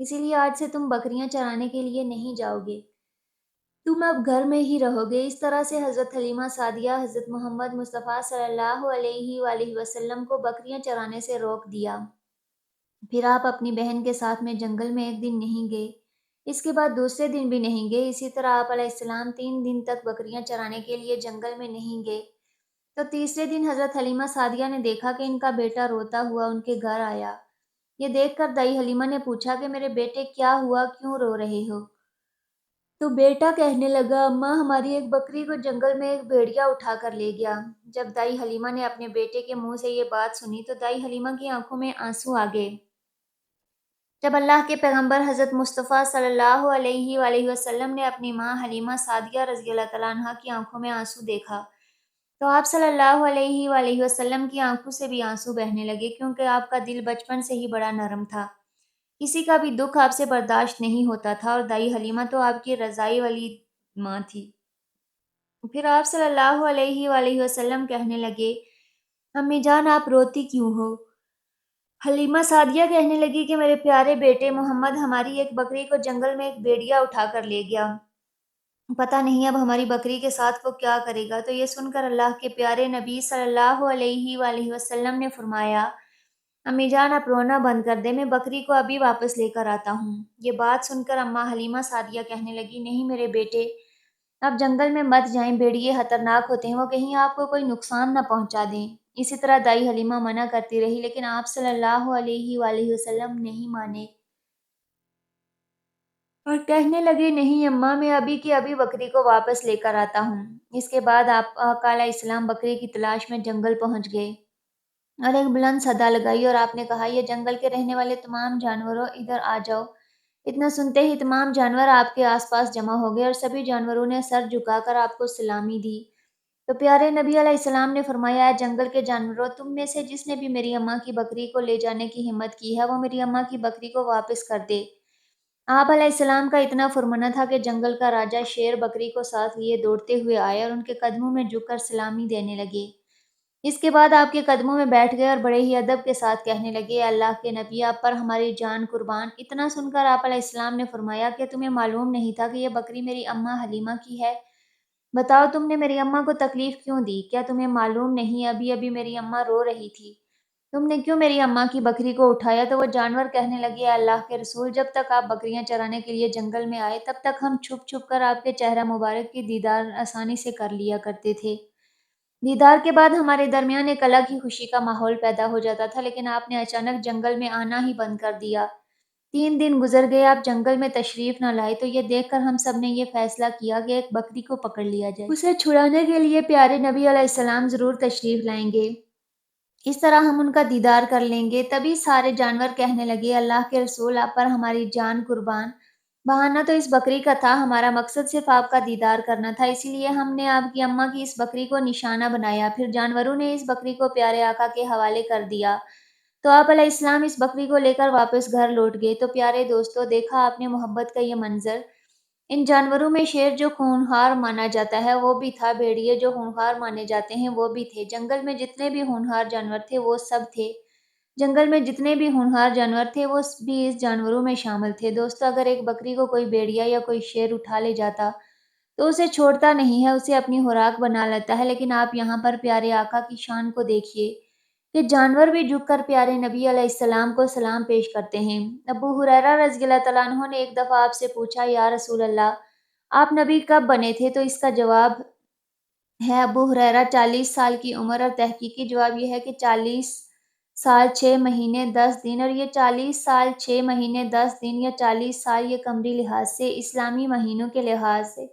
اسی لیے آج سے تم بکریاں چرانے کے لیے نہیں جاؤ گے، تم اب گھر میں ہی رہو گے۔ اس طرح سے حضرت حلیمہ سعدیہ حضرت محمد مصطفیٰ صلی اللہ علیہ وآلہ وسلم کو بکریاں چرانے سے روک دیا۔ پھر آپ اپنی بہن کے ساتھ میں جنگل میں ایک دن نہیں گئے، اس کے بعد دوسرے دن بھی نہیں گئے۔ اسی طرح آپ علیہ السلام 3 دن تک بکریاں چرانے کے لیے جنگل میں نہیں گئے۔ تو تیسرے دن حضرت حلیمہ سعدیہ نے دیکھا کہ ان کا بیٹا روتا ہوا ان کے گھر آیا۔ یہ دیکھ کر دائی حلیمہ نے پوچھا کہ میرے بیٹے کیا ہوا، کیوں رو رہے ہو؟ تو بیٹا کہنے لگا، اماں ہماری ایک بکری کو جنگل میں ایک بھیڑیا اٹھا کر لے گیا۔ جب دائی حلیمہ نے اپنے بیٹے کے منہ سے یہ بات سنی تو دائی حلیمہ کی آنکھوں میں آنسو آ گئے۔ جب اللہ کے پیغمبر حضرت مصطفیٰ صلی اللہ علیہ وآلہ وسلم نے اپنی ماں حلیمہ سعدیہ رضی اللہ تعالیٰ عنہا کی آنکھوں میں آنسو دیکھا تو آپ صلی اللہ علیہ وآلہ وسلم کی آنکھوں سے بھی آنسو بہنے لگے، کیونکہ آپ کا دل بچپن سے ہی بڑا نرم تھا، کسی کا بھی دکھ آپ سے برداشت نہیں ہوتا تھا، اور دائی حلیمہ تو آپ کی رضائی والی ماں تھی۔ پھر آپ صلی اللہ علیہ وآلہ وسلم کہنے لگے، امی جان آپ روتی کیوں ہو؟ حلیمہ سعدیہ کہنے لگی کہ میرے پیارے بیٹے محمد ہماری ایک بکری کو جنگل میں ایک بھیڑیا اٹھا کر لے گیا، پتہ نہیں اب ہماری بکری کے ساتھ وہ کیا کرے گا۔ تو یہ سن کر اللہ کے پیارے نبی صلی اللہ علیہ وآلہ وسلم نے فرمایا، امی جان آپ رونا بند کر دیں، میں بکری کو ابھی واپس لے کر آتا ہوں۔ یہ بات سن کر اماں حلیمہ سعدیہ کہنے لگی، نہیں میرے بیٹے، آپ جنگل میں مت جائیں، بھیڑیے خطرناک ہوتے ہیں، وہ کہیں آپ کو کوئی نقصان نہ پہنچا دیں۔ اسی طرح دائی حلیمہ منع کرتی رہی، لیکن آپ صلی اللہ علیہ وآلہ وسلم نہیں مانے اور کہنے لگے، نہیں اماں میں ابھی کی ابھی بکری کو واپس لے کر آتا ہوں۔ اس کے بعد آپ آقا علیہ السلام بکری کی تلاش میں جنگل پہنچ گئے اور ایک بلند صدا لگائی اور آپ نے کہا، یہ جنگل کے رہنے والے تمام جانوروں ادھر آ جاؤ۔ اتنا سنتے ہی تمام جانور آپ کے آس پاس جمع ہو گئے اور سبھی جانوروں نے سر جھکا کر آپ کو سلامی دی۔ تو پیارے نبی علیہ السلام نے فرمایا، اے جنگل کے جانوروں، تم میں سے جس نے بھی میری اماں کی بکری کو لے جانے کی ہمت کی ہے وہ میری اماں کی بکری کو واپس کر دے۔ آپ علیہ السلام کا اتنا فرمانا تھا کہ جنگل کا راجا شیر بکری کو ساتھ لیے دوڑتے ہوئے آئے اور ان کے قدموں میں جھک کر سلامی دینے لگے۔ اس کے بعد آپ کے قدموں میں بیٹھ گئے اور بڑے ہی ادب کے ساتھ کہنے لگے، اے اللہ کے نبی، آپ پر ہماری جان قربان۔ اتنا سن کر آپ علیہ السلام نے فرمایا کہ تمہیں معلوم نہیں تھا کہ یہ بکری میری اماں حلیمہ کی ہے؟ بتاؤ تم نے میری اماں کو تکلیف کیوں دی؟ کیا تمہیں معلوم نہیں ابھی ابھی میری اماں رو رہی تھی؟ تم نے کیوں میری اماں کی بکری کو اٹھایا؟ تو وہ جانور کہنے لگے، اے اللہ کے رسول، جب تک آپ بکریاں چرانے کے لیے جنگل میں آئے تب تک ہم چھپ چھپ کر آپ کے چہرہ مبارک کی دیدار آسانی سے کر لیا کرتے تھے۔ دیدار کے بعد ہمارے درمیان ایک الگ ہی خوشی کا ماحول پیدا ہو جاتا تھا، لیکن آپ نے اچانک جنگل میں آنا ہی بند کر دیا۔ 3 دن گزر گئے، آپ جنگل میں تشریف نہ لائے، تو یہ دیکھ کر ہم سب نے یہ فیصلہ کیا کہ ایک بکری کو پکڑ لیا جائے، اسے چھڑانے کے لیے پیارے نبی علیہ السلام ضرور تشریف لائیں گے، اس طرح ہم ان کا دیدار کر لیں گے۔ تبھی سارے جانور کہنے لگے، اللہ کے رسول، آپ پر ہماری جان قربان، بہانہ تو اس بکری کا تھا، ہمارا مقصد صرف آپ کا دیدار کرنا تھا، اسی لیے ہم نے آپ کی اماں کی اس بکری کو نشانہ بنایا۔ پھر جانوروں نے اس بکری کو پیارے آقا کے حوالے کر دیا تو آپ علیہ السلام اس بکری کو لے کر واپس گھر لوٹ گئے۔ تو پیارے دوستو، دیکھا آپ نے محبت کا یہ منظر، ان جانوروں میں شیر جو ہونہار مانا جاتا ہے وہ بھی تھا، بھیڑیے جو ہونہار مانے جاتے ہیں وہ بھی تھے، جنگل میں جتنے بھی ہونہار جانور تھے وہ سب تھے، جنگل میں جتنے بھی ہونہار جانور تھے وہ بھی اس جانوروں میں شامل تھے۔ دوستو، اگر ایک بکری کو کوئی بھیڑیا یا کوئی شیر اٹھا لے جاتا تو اسے چھوڑتا نہیں ہے، اسے اپنی خوراک بنا لیتا ہے، لیکن آپ یہاں پر پیارے آقا کی شان کو دیکھیے کہ جانور بھی جھک کر پیارے نبی علیہ السلام کو سلام پیش کرتے ہیں۔ ابو ہریرہ رضی اللہ تعالیٰ عنہ نے ایک دفعہ آپ سے پوچھا، یا رسول اللہ، آپ نبی کب بنے تھے؟ تو اس کا جواب ہے ابو ہریرہ 40 سال کی عمر، اور تحقیقی جواب یہ ہے کہ 40 سال 6 مہینے 10 دن، اور یہ 40 سال 6 مہینے 10 دن یا 40 سال یہ قمری لحاظ سے، اسلامی مہینوں کے لحاظ سے،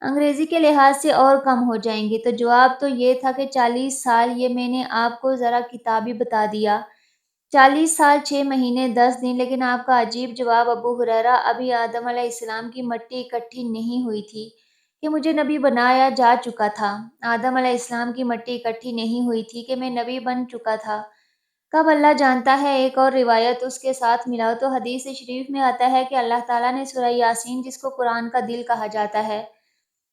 انگریزی کے لحاظ سے اور کم ہو جائیں گے۔ تو جواب تو یہ تھا کہ 40 سال، یہ میں نے آپ کو ذرا کتابی بتا دیا، 40 سال 6 مہینے 10 دن، لیکن آپ کا عجیب جواب ابو ہریرہ، ابھی آدم علیہ السلام کی مٹی اکٹھی نہیں ہوئی تھی کہ مجھے نبی بنایا جا چکا تھا، آدم علیہ السلام کی مٹی اکٹھی نہیں ہوئی تھی کہ میں نبی بن چکا تھا، کب اللہ جانتا ہے۔ ایک اور روایت اس کے ساتھ ملاؤ تو حدیث شریف میں آتا ہے کہ اللہ تعالیٰ نے سورہ یاسین، جس کو قرآن کا دل کہا جاتا ہے،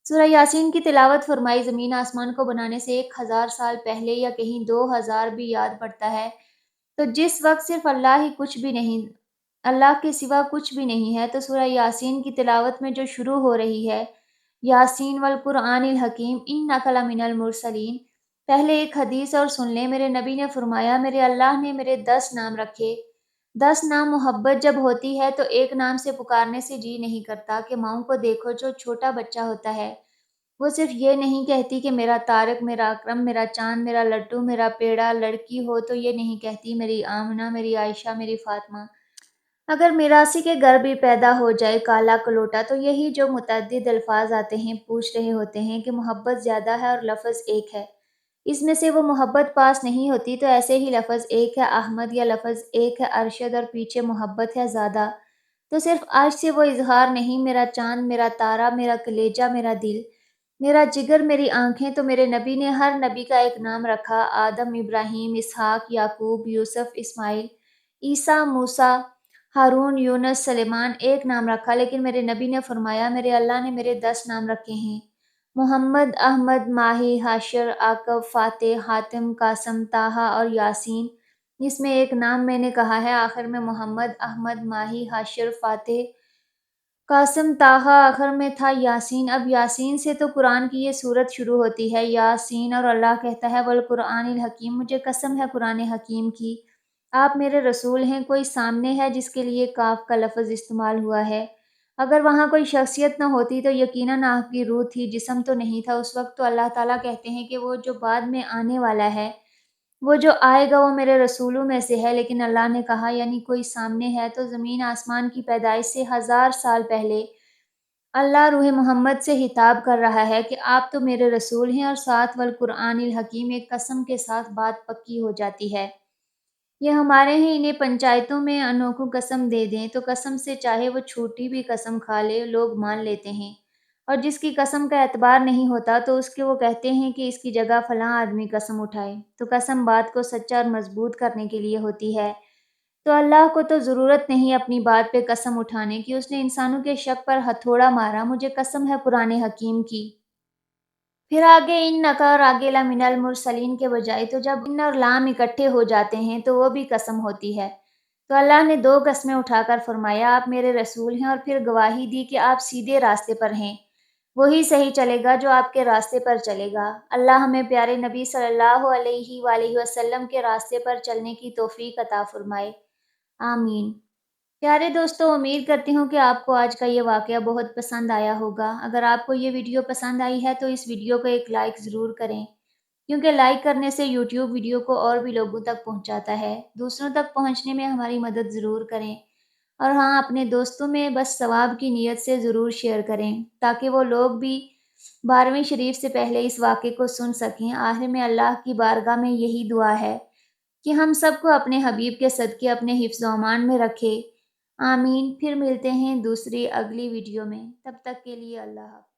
سورہ یاسین کی تلاوت فرمائی۔ زمین آسمان کو بنانے سے 1000 سال پہلے یا کہیں 2000 بھی یاد پڑتا ہے، تو جس وقت صرف اللہ ہی کچھ بھی نہیں اللہ کے سوا کچھ بھی نہیں ہے، تو سورہ یاسین کی تلاوت میں جو شروع ہو رہی ہے، یاسین والقرآن الحکیم انک لمن المرسلین، پہلے ایک حدیث اور سن لیں۔ میرے نبی نے فرمایا، میرے اللہ نے میرے 10 نام رکھے۔ 10 نام محبت جب ہوتی ہے تو ایک نام سے پکارنے سے جی نہیں کرتا کہ ماؤں کو دیکھو جو چھوٹا بچہ ہوتا ہے، وہ صرف یہ نہیں کہتی کہ میرا طارق، میرا اکرم، میرا چاند، میرا لڈو، میرا پیڑا، لڑکی ہو تو یہ نہیں کہتی میری آمنہ، میری عائشہ، میری فاطمہ۔ اگر میراثی کے گھر بھی پیدا ہو جائے کالا کلوٹا، تو یہی جو متعدد الفاظ آتے ہیں پوچھ رہے ہوتے ہیں کہ محبت زیادہ ہے اور لفظ ایک ہے، اس میں سے وہ محبت پاس نہیں ہوتی، تو ایسے ہی لفظ ایک ہے احمد یا لفظ ایک ہے ارشد اور پیچھے محبت ہے زیادہ، تو صرف آج سے وہ اظہار نہیں، میرا چاند، میرا تارا، میرا کلیجہ، میرا دل، میرا جگر، میری آنکھیں۔ تو میرے نبی نے ہر نبی کا ایک نام رکھا، آدم، ابراہیم، اسحاق، یعقوب، یوسف، اسماعیل، عیسیٰ، موسیٰ، ہارون، یونس، سلیمان، ایک نام رکھا، لیکن میرے نبی نے فرمایا، میرے اللہ نے میرے 10 نام رکھے ہیں، محمد، احمد، ماہی، حاشر، عاقب، فاتح، حاتم، قاسم، طٰہٰ اور یاسین۔ اس میں ایک نام میں نے کہا ہے، آخر میں محمد، احمد، ماہی، حاشر، فاتح، قاسم، طٰہٰ، آخر میں تھا یاسین۔ اب یاسین سے تو قرآن کی یہ صورت شروع ہوتی ہے، یاسین، اور اللہ کہتا ہے والقرآن الحکیم، مجھے قسم ہے قرآن حکیم کی، آپ میرے رسول ہیں۔ کوئی سامنے ہے جس کے لیے کاف کا لفظ استعمال ہوا ہے؟ اگر وہاں کوئی شخصیت نہ ہوتی تو یقیناً آپ کی روح تھی، جسم تو نہیں تھا اس وقت۔ تو اللہ تعالیٰ کہتے ہیں کہ وہ جو بعد میں آنے والا ہے، وہ جو آئے گا وہ میرے رسولوں میں سے ہے، لیکن اللہ نے کہا یعنی کوئی سامنے ہے، تو زمین آسمان کی پیدائش سے 1000 سال پہلے اللہ روح محمد سے خطاب کر رہا ہے کہ آپ تو میرے رسول ہیں، اور ساتھ والقرآن الحکیم، ایک قسم کے ساتھ بات پکی ہو جاتی ہے۔ یہ ہمارے ہیں، انہیں پنچایتوں میں انوکھوں قسم دے دیں تو قسم سے چاہے وہ چھوٹی بھی قسم کھا لے لوگ مان لیتے ہیں، اور جس کی قسم کا اعتبار نہیں ہوتا تو اس کے وہ کہتے ہیں کہ اس کی جگہ فلاں آدمی قسم اٹھائے، تو قسم بات کو سچا اور مضبوط کرنے کے لیے ہوتی ہے۔ تو اللہ کو تو ضرورت نہیں اپنی بات پہ قسم اٹھانے کی، اس نے انسانوں کے شک پر ہتھوڑا مارا، مجھے قسم ہے قرآن حکیم کی۔ پھر آگے ان نقا اور آگے لمن المرسلین کے بجائے، تو جب ان اور لام اکٹھے ہو جاتے ہیں تو وہ بھی قسم ہوتی ہے، تو اللہ نے 2 قسمیں اٹھا کر فرمایا آپ میرے رسول ہیں، اور پھر گواہی دی کہ آپ سیدھے راستے پر ہیں، وہی صحیح چلے گا جو آپ کے راستے پر چلے گا۔ اللہ ہمیں پیارے نبی صلی اللہ علیہ وآلہ وسلم کے راستے پر چلنے کی توفیق عطا فرمائے، آمین۔ پیارے دوستو، امید کرتی ہوں کہ آپ کو آج کا یہ واقعہ بہت پسند آیا ہوگا۔ اگر آپ کو یہ ویڈیو پسند آئی ہے تو اس ویڈیو کو ایک لائک ضرور کریں، کیونکہ لائک کرنے سے یوٹیوب ویڈیو کو اور بھی لوگوں تک پہنچاتا ہے۔ دوسروں تک پہنچنے میں ہماری مدد ضرور کریں، اور ہاں، اپنے دوستوں میں بس ثواب کی نیت سے ضرور شیئر کریں تاکہ وہ لوگ بھی 12ویں شریف سے پہلے اس واقعے کو سن سکیں۔ آخر میں اللہ کی بارگاہ میں یہی دعا ہے کہ ہم سب کو اپنے حبیب کے صدقے اپنے حفظ و امان میں رکھے، آمین۔ پھر ملتے ہیں دوسری اگلی ویڈیو میں، تب تک کے لیے اللہ حافظ۔